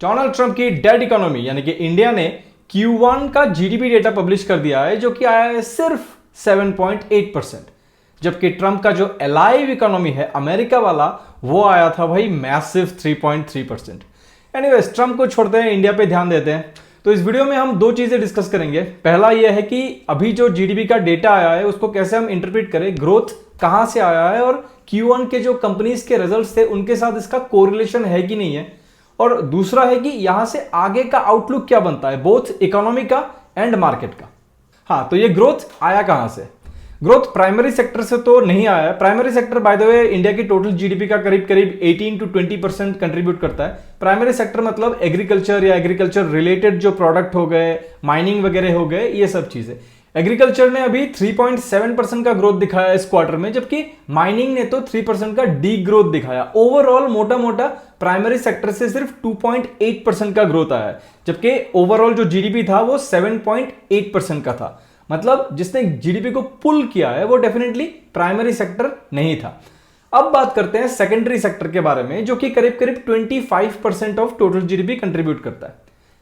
Donald Trump की dead economy यानी कि इंडिया ने Q1 का जीडीपी डेटा पब्लिश कर दिया है जो कि आया है सिर्फ 7.8%, जबकि ट्रंप का जो अलाइव इकोनॉमी है अमेरिका वाला वो आया था भाई मैसिव 3.3%। एनीवेज ट्रंप को छोड़ते हैं, इंडिया पे ध्यान देते हैं। तो इस वीडियो में हम दो चीजें डिस्कस करेंगे। पहला यह है कि अभी जो जीडीपी का डेटा आया है उसको कैसे हम इंटरप्रेट करें, ग्रोथ कहां से आया है और Q1 के जो कंपनीज के रिजल्ट्स थे उनके साथ इसका कोरिलेशन है कि नहीं है। और दूसरा है कि यहां से आगे का आउटलुक क्या बनता है, बोथ इकोनॉमी का एंड मार्केट का। हाँ, तो ये ग्रोथ आया कहां से? ग्रोथ प्राइमरी सेक्टर से तो नहीं आया है। Primary sector by the way India की टोटल जीडीपी का करीब करीब 18 to 20% कंट्रीब्यूट करता है। प्राइमरी सेक्टर मतलब एग्रीकल्चर या एग्रीकल्चर रिलेटेड जो प्रोडक्ट हो गए, माइनिंग वगैरह हो गए, ये सब चीजें। एग्रीकल्चर ने अभी 3.7% का ग्रोथ दिखाया इस क्वार्टर में, जबकि माइनिंग ने तो 3% का डी ग्रोथ दिखाया। ओवरऑल मोटा मोटा प्राइमरी सेक्टर से सिर्फ 2.8% का ग्रोथ आया है, जबकि ओवरऑल जो जीडीपी था वो 7.8% का था। मतलब जिसने जीडीपी को पुल किया है वो डेफिनेटली प्राइमरी सेक्टर नहीं था। अब बात करते हैं सेकेंडरी सेक्टर के बारे में, जो कि करीब करीब 25% ऑफ टोटल जीडीपी कंट्रीब्यूट करता है।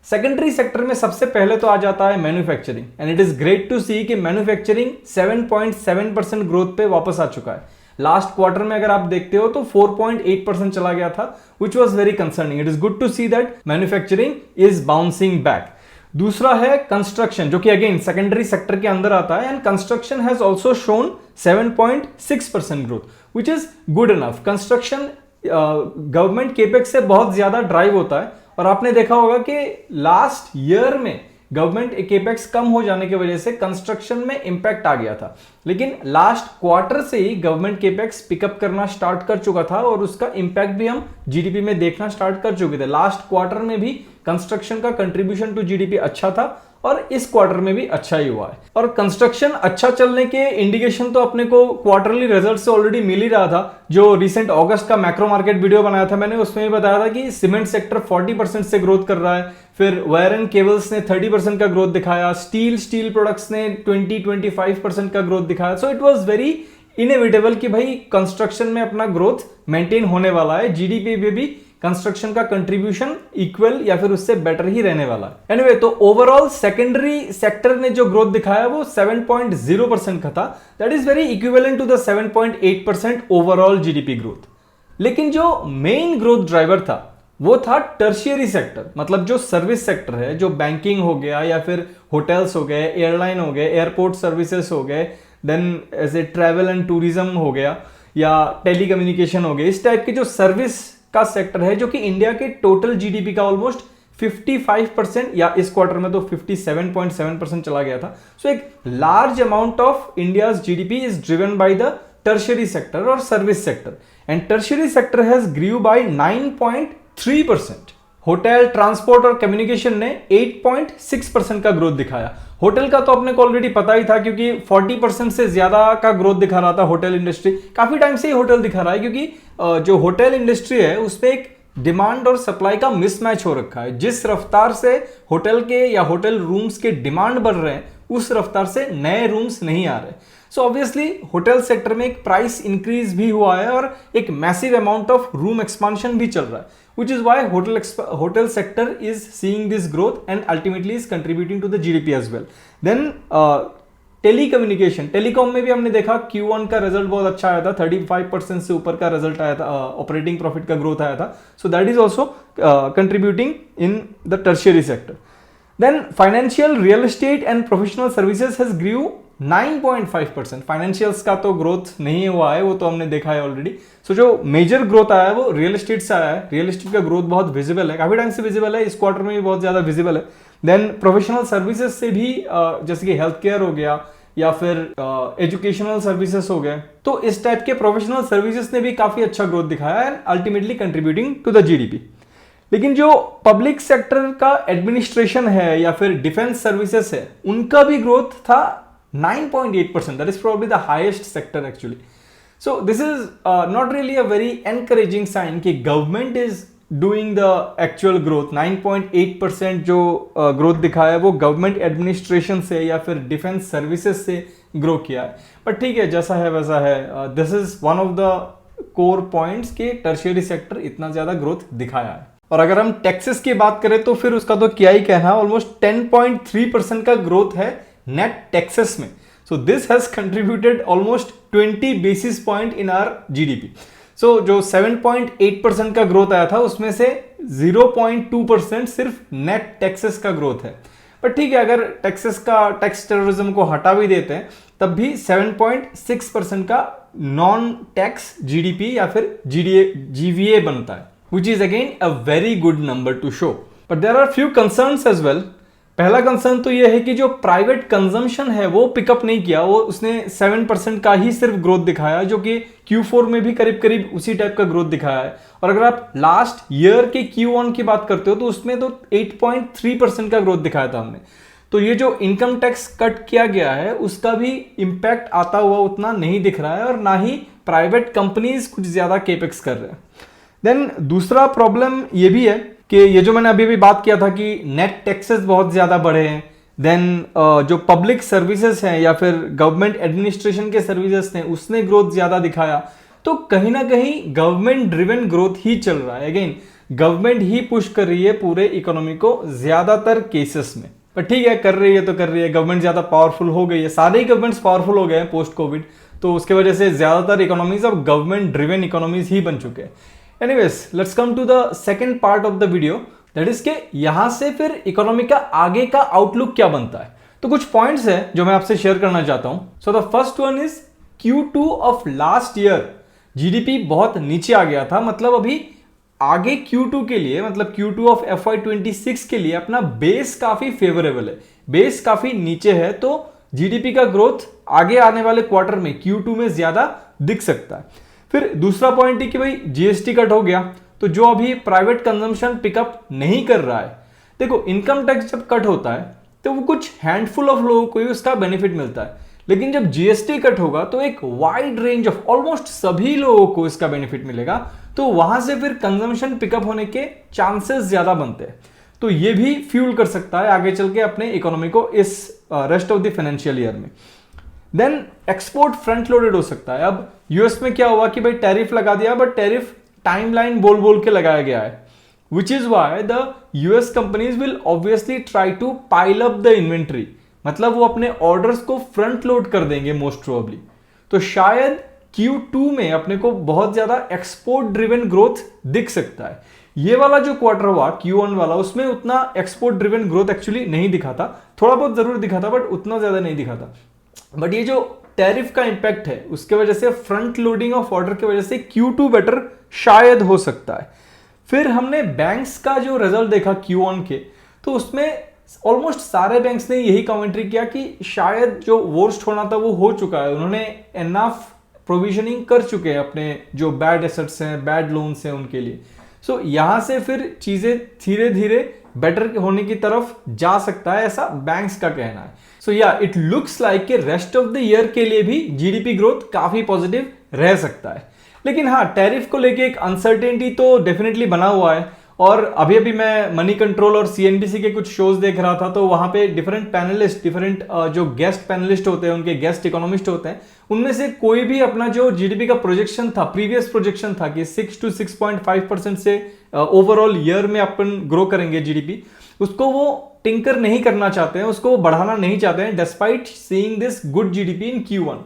सेकेंडरी सेक्टर में सबसे पहले तो आ जाता है manufacturing, and it is great to see कि मैन्युफैक्चरिंग 7.7% ग्रोथ पे वापस आ चुका है। लास्ट क्वार्टर में अगर आप देखते हो तो 4.8% चला गया था, which was very concerning. It is good to see that manufacturing is bouncing back. दूसरा है कंस्ट्रक्शन, जो कि अगेन सेकेंडरी सेक्टर के अंदर आता है, and construction has also shown 7.6% growth, which is good enough. Construction government capex से बहुत ज्यादा ड्राइव होता है, और आपने देखा होगा कि लास्ट ईयर में गवर्नमेंट केपेक्स कम हो जाने की वजह से कंस्ट्रक्शन में इंपैक्ट आ गया था, लेकिन लास्ट क्वार्टर से ही गवर्नमेंट केपेक्स पिकअप करना स्टार्ट कर चुका था और उसका इंपैक्ट भी हम जीडीपी में देखना स्टार्ट कर चुके थे। लास्ट क्वार्टर में भी कंस्ट्रक्शन का कंट्रीब्यूशन टू जीडीपी अच्छा था और इस क्वार्टर में भी अच्छा ही हुआ है। और कंस्ट्रक्शन अच्छा चलने के इंडिकेशन तो अपने को क्वार्टरली रिजल्ट से ऑलरेडी मिल ही रहा था। जो रिसेंट अगस्त का मैक्रो मार्केट वीडियो बनाया था मैंने, उसमें बताया था कि सीमेंट सेक्टर 40% से ग्रोथ कर रहा है, फिर वायर एंड केबल्स ने 30% का ग्रोथ दिखाया, स्टील प्रोडक्ट्स ने 20-25% का ग्रोथ दिखाया। So it was very inevitable कि भाई कंस्ट्रक्शन में अपना ग्रोथ मेंटेन होने वाला है, जीडीपी में भी कंस्ट्रक्शन का कंट्रीब्यूशन इक्वल या फिर उससे बेटर ही रहने वाला है। एनीवे, तो ओवरऑल सेकेंडरी सेक्टर ने जो ग्रोथ दिखाया वो 7.0% का था। That is very equivalent to the 7.8% overall GDP growth. लेकिन जो मेन ग्रोथ ड्राइवर था वो था टर्शियरी सेक्टर, मतलब जो सर्विस सेक्टर है, जो बैंकिंग हो गया या फिर होटल्स हो गए, एयरलाइन हो गए, एयरपोर्ट सर्विसेज हो गए, then as a travel and tourism हो गया, या टेलीकम्युनिकेशन हो गए। इस टाइप के जो सर्विस का सेक्टर है, जो कि इंडिया के टोटल जीडीपी का ऑलमोस्ट 55% या इस क्वार्टर में तो 57.7% चला गया था। सो एक large amount of India's GDP is driven by the tertiary sector और service sector, and tertiary sector has grew by 9.3%। Hotel, transport और कम्युनिकेशन ने 8.6% का ग्रोथ दिखाया। होटल का तो अपने को ऑलरेडी पता ही था, क्योंकि 40% से ज्यादा का ग्रोथ दिखा रहा था होटल इंडस्ट्री। काफी टाइम से ही होटल दिखा रहा है, क्योंकि जो होटल इंडस्ट्री है उसमें एक डिमांड और सप्लाई का मिसमैच हो रखा है। जिस रफ्तार से होटल के या होटल रूम्स के डिमांड बढ़ रहे हैं उस रफ्तार से नए रूम्स नहीं आ रहे। सो ऑब्वियसली होटल सेक्टर में एक प्राइस इंक्रीज भी हुआ है और एक massive amount of room expansion भी चल रहा है, which is why hotel sector is seeing this growth and ultimately is contributing to the GDP as well. Then telecommunication, telecom में भी हमने देखा Q1 का रिजल्ट बहुत अच्छा आया था, 35% से ऊपर का रिजल्ट आया था, ऑपरेटिंग प्रॉफिट का ग्रोथ आया था। So that is also contributing in the tertiary sector. Then financial, real estate and professional services has grew 9.5%। Financials का तो ग्रोथ नहीं हुआ है, वो तो हमने देखा है ऑलरेडी। सो जो मेजर ग्रोथ आया है वो रियल एस्टेट से आया है। रियल एस्टेट का ग्रोथ बहुत विजिबल है, काफी टाइम से विजिबल है, इस क्वार्टर में भी बहुत ज्यादा विजिबल है। देन प्रोफेशनल सर्विसेज से भी जैसे कि हेल्थ केयर हो गया या फिर एजुकेशनल सर्विसेज हो गए, तो इस टाइप के प्रोफेशनल सर्विसेज ने भी काफी अच्छा ग्रोथ दिखाया and ultimately contributing to the GDP. लेकिन जो पब्लिक सेक्टर का एडमिनिस्ट्रेशन है या फिर डिफेंस सर्विसेज है, उनका भी ग्रोथ था 9.8%. That is probably the highest sector actually. So this is not really a very encouraging sign कि government is doing the actual growth. 9.8% जो growth दिखाया है वो गवर्नमेंट एडमिनिस्ट्रेशन से या फिर डिफेंस सर्विसेज से ग्रो किया है। बट ठीक है, जैसा है वैसा है। This is one of the core points के टर्शियरी सेक्टर इतना ज्यादा ग्रोथ दिखाया है। और अगर हम टैक्सेस की बात करें तो फिर उसका तो क्या ही कहना, ऑलमोस्ट 10.3% का ग्रोथ है नेट टैक्सेस में. So this has contributed almost 20 basis point in our GDP. So जो 7.8% का ग्रोथ आया था उसमें से 0.2% सिर्फ नेट टैक्सेस का ग्रोथ है. पर ठीक है, अगर टैक्स टेररिज्म को हटा भी देते हैं तब भी 7.6% का नॉन टैक्स जीडीपी या फिर जीवीए बनता है, which is again a very good number to show. But there are few concerns as well. पहला कंसर्न तो यह है कि जो प्राइवेट कंजम्पशन है वो पिकअप नहीं किया, वो उसने 7% का ही सिर्फ ग्रोथ दिखाया, जो कि Q4 में भी करीब करीब उसी टाइप का ग्रोथ दिखाया है. और अगर आप लास्ट ईयर के Q1 की बात करते हो तो उसमें तो 8.3% का ग्रोथ दिखाया था हमने. तो ये जो इनकम टैक्स कट किया गया है उसका भी इंपैक्ट आता हुआ उतना नहीं दिख रहा है, और ना ही प्राइवेट कंपनीज कुछ ज्यादा केपेक्स कर रहे हैं. देन दूसरा प्रॉब्लम ये भी है कि ये जो मैंने अभी भी बात किया था कि नेट टैक्सेस बहुत ज़्यादा बढ़े हैं. देन जो पब्लिक सर्विसेज हैं या फिर गवर्नमेंट एडमिनिस्ट्रेशन के सर्विसेज हैं उसने ग्रोथ ज़्यादा दिखाया. तो कहीं ना कहीं गवर्नमेंट ड्रिवन ग्रोथ ही चल रहा है. अगेन गवर्नमेंट ही पुश कर रही है पूरे इकोनॉमी को ज़्यादातर केसेस में. पर ठीक है, कर रही है तो कर रही है. गवर्नमेंट ज़्यादा पावरफुल हो गई है, सारे ही गवर्नमेंट्स पावरफुल हो गए हैं पोस्ट कोविड, तो उसके वजह से ज़्यादातर इकोनॉमीज अब गवर्नमेंट ड्रिवन इकोनॉमीज ही बन चुके हैं. Anyways, let's come to the second part of the video, that is के यहां से फिर इकोनॉमी का आगे का आउटलुक क्या बनता है. तो कुछ पॉइंट्स हैं जो मैं आपसे शेयर करना चाहता हूं. So the first one is Q2 of last year GDP बहुत नीचे आ गया था. मतलब अभी आगे Q2 के लिए, मतलब Q2 ऑफ FY26 के लिए अपना बेस काफी फेवरेबल है, बेस काफी नीचे है, तो जीडीपी का ग्रोथ आगे आने वाले क्वार्टर में Q2 में ज्यादा दिख सकता है. फिर दूसरा पॉइंट है कि भाई जीएसटी कट हो गया, तो जो अभी प्राइवेट कंजम्पशन पिकअप नहीं कर रहा है. देखो, इनकम टैक्स जब कट होता है तो वो कुछ हैंडफुल ऑफ लोगों को ही उसका बेनिफिट मिलता है, लेकिन जब जीएसटी कट होगा तो एक वाइड रेंज ऑफ ऑलमोस्ट सभी लोगों को इसका बेनिफिट मिलेगा. तो वहां से फिर कंजम्पशन पिकअप होने के चांसेस ज्यादा बनते हैं. तो ये भी फ्यूल कर सकता है आगे चल के अपने इकोनॉमी को इस rest of the financial year में. देन एक्सपोर्ट फ्रंट लोडेड हो सकता है. अब यूएस में क्या हुआ कि भाई टैरिफ लगा दिया, बट टैरिफ टाइमलाइन बोल बोल के लगाया गया है, which is why the US companies will obviously try to pile up the inventory. मतलब वो अपने ऑर्डर्स को फ्रंट लोड कर देंगे मोस्ट प्रोबेबली. तो शायद Q2 में अपने को बहुत ज्यादा एक्सपोर्ट ड्रिवन ग्रोथ दिख सकता है. ये वाला जो क्वार्टर हुआ Q1 वाला, उसमें उतना एक्सपोर्ट ड्रिवन ग्रोथ एक्चुअली नहीं दिखा था. थोड़ा बहुत जरूर दिखा था, बट उतना ज्यादा नहीं दिखा था. बट ये जो टैरिफ का इंपैक्ट है उसके वजह से, फ्रंट लोडिंग ऑफ ऑर्डर की वजह से Q2 बेटर शायद हो सकता है. फिर हमने बैंक्स का जो रिजल्ट देखा Q1 के, तो उसमें ऑलमोस्ट सारे बैंक्स ने यही कमेंट्री किया कि शायद जो वर्स्ट होना था वो हो चुका है. उन्होंने एनफ प्रोविजनिंग कर चुके हैं अपने जो बैड एसेट्स हैं, बैड लोन्स हैं उनके लिए. सो यहां से फिर चीजें धीरे धीरे बेटर होने की तरफ जा सकता है, ऐसा बैंक्स का कहना है. सो या इट लुक्स लाइक कि रेस्ट ऑफ द ईयर के लिए भी जीडीपी ग्रोथ काफी पॉजिटिव रह सकता है. लेकिन हाँ, टैरिफ को लेके एक अनसर्टेनिटी तो डेफिनेटली बना हुआ है. और अभी अभी मैं मनी कंट्रोल और सीएनबीसी के कुछ शोज देख रहा था, तो वहां पे डिफरेंट पैनलिस्ट, डिफरेंट जो गेस्ट पैनलिस्ट होते हैं, उनके गेस्ट इकोनॉमिस्ट होते हैं, उनमें से कोई भी अपना जो जीडीपी का प्रोजेक्शन था, प्रीवियस प्रोजेक्शन था कि 6 to 6.5% से ओवरऑल ईयर में अपन ग्रो करेंगे जीडीपी, उसको वो टिंकर नहीं करना चाहते हैं, उसको वो बढ़ाना नहीं चाहते हैं despite seeing this good GDP in Q1.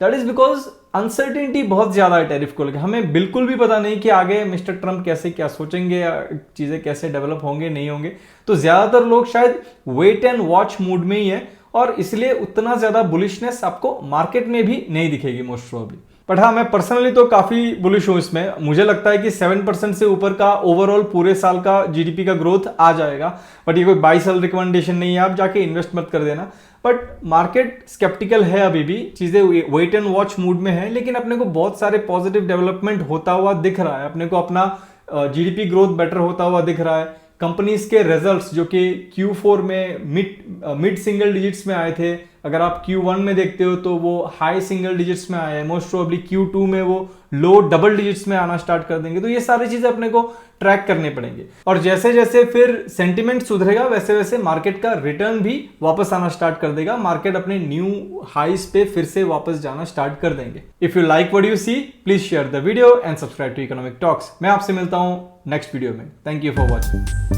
That is because uncertainty बहुत ज्यादा है टैरिफ को लेकर. हमें बिल्कुल भी पता नहीं कि आगे मिस्टर ट्रंप कैसे क्या सोचेंगे या चीजें कैसे डेवलप होंगे नहीं होंगे. तो ज्यादातर लोग शायद वेट एंड वॉच मूड में ही है, और इसलिए उतना ज्यादा बुलिशनेस आपको मार्केट में भी नहीं दिखेगी मोस्ट प्रोबेबली. बट हाँ, मैं पर्सनली तो काफी बुलिश हूं इसमें. मुझे लगता है कि 7% से ऊपर का ओवरऑल पूरे साल का जीडीपी का ग्रोथ आ जाएगा. बट ये कोई बाई सेल रिकमेंडेशन नहीं है, आप जाके इन्वेस्ट मत कर देना. बट मार्केट स्केप्टिकल है, अभी भी चीजें वेट एंड वॉच मूड में है. लेकिन अपने को बहुत सारे पॉजिटिव डेवलपमेंट होता हुआ दिख रहा है. अपने को अपना जीडीपी ग्रोथ बेटर होता हुआ दिख रहा है. कंपनीज के रिजल्ट्स जो कि Q4 में मिड सिंगल डिजिट्स में आए थे, अगर आप Q1 में देखते हो तो वो हाई सिंगल डिजिट्स में आए हैं. मोस्ट प्रोबेबली Q2 में वो लो डबल डिजिट्स में आना स्टार्ट कर देंगे। तो ये सारी चीजें अपने को ट्रैक करने पड़ेंगे और जैसे जैसे फिर सेंटिमेंट सुधरेगा वैसे वैसे मार्केट का रिटर्न भी वापस आना स्टार्ट कर देगा। मार्केट अपने न्यू हाइस पे फिर से वापस जाना स्टार्ट कर देंगे। If you like what you see, please share the video and subscribe to economic talks. मैं आपसे मिलता हूं नेक्स्ट वीडियो में। Thank you for watching.